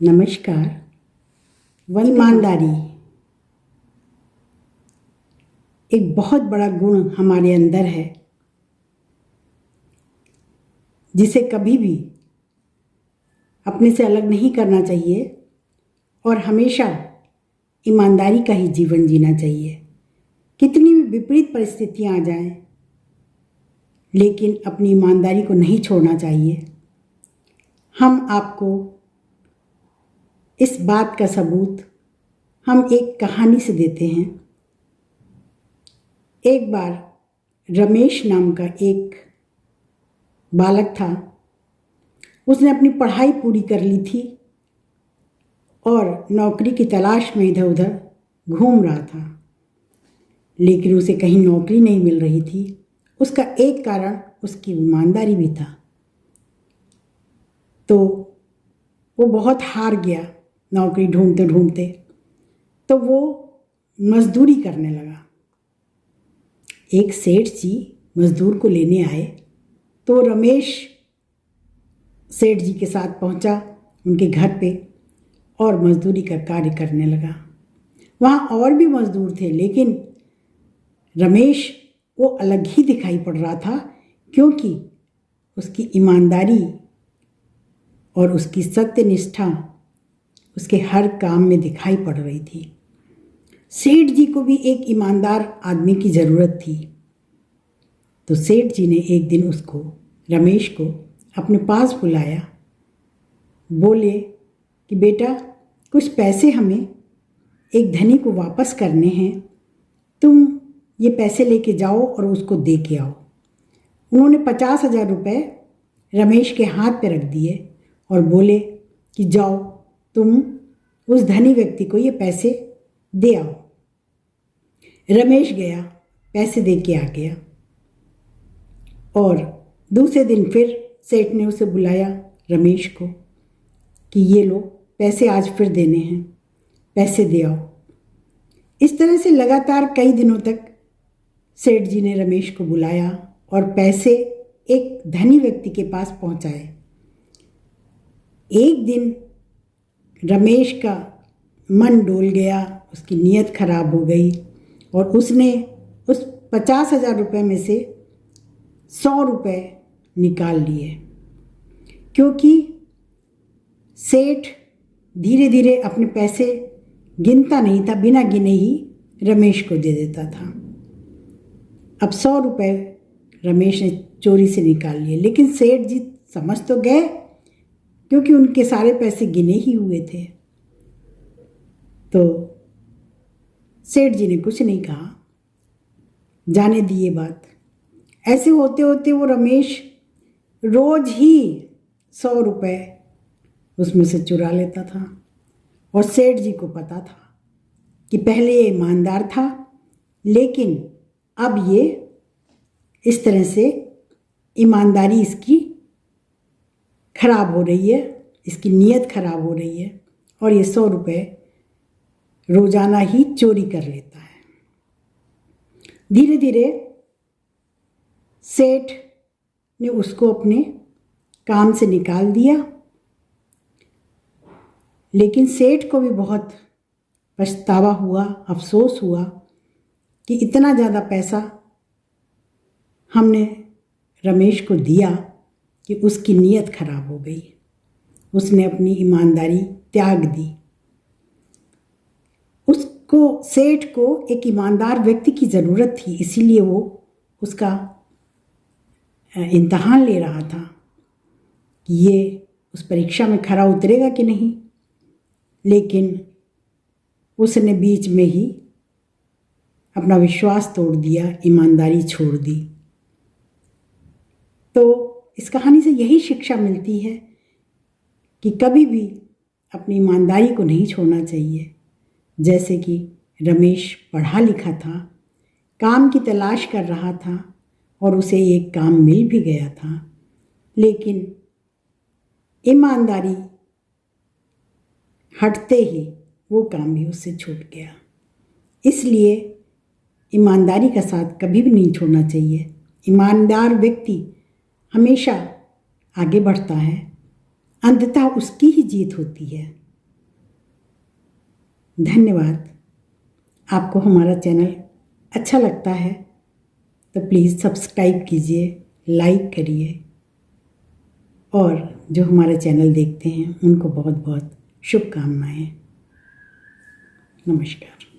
नमस्कार। ईमानदारी एक बहुत बड़ा गुण हमारे अंदर है जिसे कभी भी अपने से अलग नहीं करना चाहिए और हमेशा ईमानदारी का ही जीवन जीना चाहिए। कितनी भी विपरीत परिस्थितियां आ जाएं, लेकिन अपनी ईमानदारी को नहीं छोड़ना चाहिए। हम आपको इस बात का सबूत हम एक कहानी से देते हैं। एक बार रमेश नाम का एक बालक था। उसने अपनी पढ़ाई पूरी कर ली थी और नौकरी की तलाश में इधर उधर घूम रहा था, लेकिन उसे कहीं नौकरी नहीं मिल रही थी। उसका एक कारण उसकी ईमानदारी भी था। तो वो बहुत हार गया नौकरी ढूंढते ढूंढते। तो वो मजदूरी करने लगा। एक सेठ जी मजदूर को लेने आए तो रमेश सेठ जी के साथ पहुंचा उनके घर पे और मजदूरी का कार्य करने लगा। वहाँ और भी मजदूर थे, लेकिन रमेश वो अलग ही दिखाई पड़ रहा था, क्योंकि उसकी ईमानदारी और उसकी सत्यनिष्ठा उसके हर काम में दिखाई पड़ रही थी। सेठ जी को भी एक ईमानदार आदमी की ज़रूरत थी। तो सेठ जी ने एक दिन रमेश को अपने पास बुलाया। बोले कि बेटा, कुछ पैसे हमें एक धनी को वापस करने हैं, तुम ये पैसे लेके जाओ और उसको दे के आओ। उन्होंने 50,000 रुपये रमेश के हाथ पे रख दिए और बोले कि जाओ तुम उस धनी व्यक्ति को ये पैसे दे आओ। रमेश गया, पैसे दे के आ गया और दूसरे दिन फिर सेठ ने उसे बुलाया रमेश को कि ये लो पैसे आज फिर देने हैं, पैसे दे आओ। इस तरह से लगातार कई दिनों तक सेठ जी ने रमेश को बुलाया और पैसे एक धनी व्यक्ति के पास पहुंचाए। एक दिन रमेश का मन डोल गया, उसकी नीयत खराब हो गई और उसने उस 50,000 रुपये में से 100 रुपये निकाल लिए, क्योंकि सेठ धीरे धीरे अपने पैसे गिनता नहीं था, बिना गिने ही रमेश को दे देता था। अब 100 रुपये रमेश ने चोरी से निकाल लिए, लेकिन सेठ जी समझ तो गए, क्योंकि उनके सारे पैसे गिने ही हुए थे। तो सेठ जी ने कुछ नहीं कहा, जाने दिए बात। ऐसे होते होते वो रमेश रोज ही 100 रुपये उसमें से चुरा लेता था और सेठ जी को पता था कि पहले ये ईमानदार था, लेकिन अब ये इस तरह से ईमानदारी इसकी खराब हो रही है, इसकी नीयत खराब हो रही है और ये 100 रुपये रोजाना ही चोरी कर लेता है। धीरे धीरे सेठ ने उसको अपने काम से निकाल दिया, लेकिन सेठ को भी बहुत पछतावा हुआ, अफसोस हुआ कि इतना ज़्यादा पैसा हमने रमेश को दिया कि उसकी नीयत खराब हो गई। उसने अपनी ईमानदारी त्याग दी। सेठ को एक ईमानदार व्यक्ति की ज़रूरत थी, इसीलिए वो उसका इम्तहान ले रहा था कि ये उस परीक्षा में खरा उतरेगा कि नहीं। लेकिन उसने बीच में ही अपना विश्वास तोड़ दिया, ईमानदारी छोड़ दी। तो इस कहानी से यही शिक्षा मिलती है कि कभी भी अपनी ईमानदारी को नहीं छोड़ना चाहिए। जैसे कि रमेश पढ़ा लिखा था, काम की तलाश कर रहा था और उसे एक काम मिल भी गया था, लेकिन ईमानदारी हटते ही वो काम भी उससे छूट गया। इसलिए ईमानदारी का साथ कभी भी नहीं छोड़ना चाहिए। ईमानदार व्यक्ति हमेशा आगे बढ़ता है, अंततः उसकी ही जीत होती है। धन्यवाद। आपको हमारा चैनल अच्छा लगता है तो प्लीज़ सब्सक्राइब कीजिए, लाइक करिए और जो हमारा चैनल देखते हैं उनको बहुत बहुत शुभकामनाएं। नमस्कार।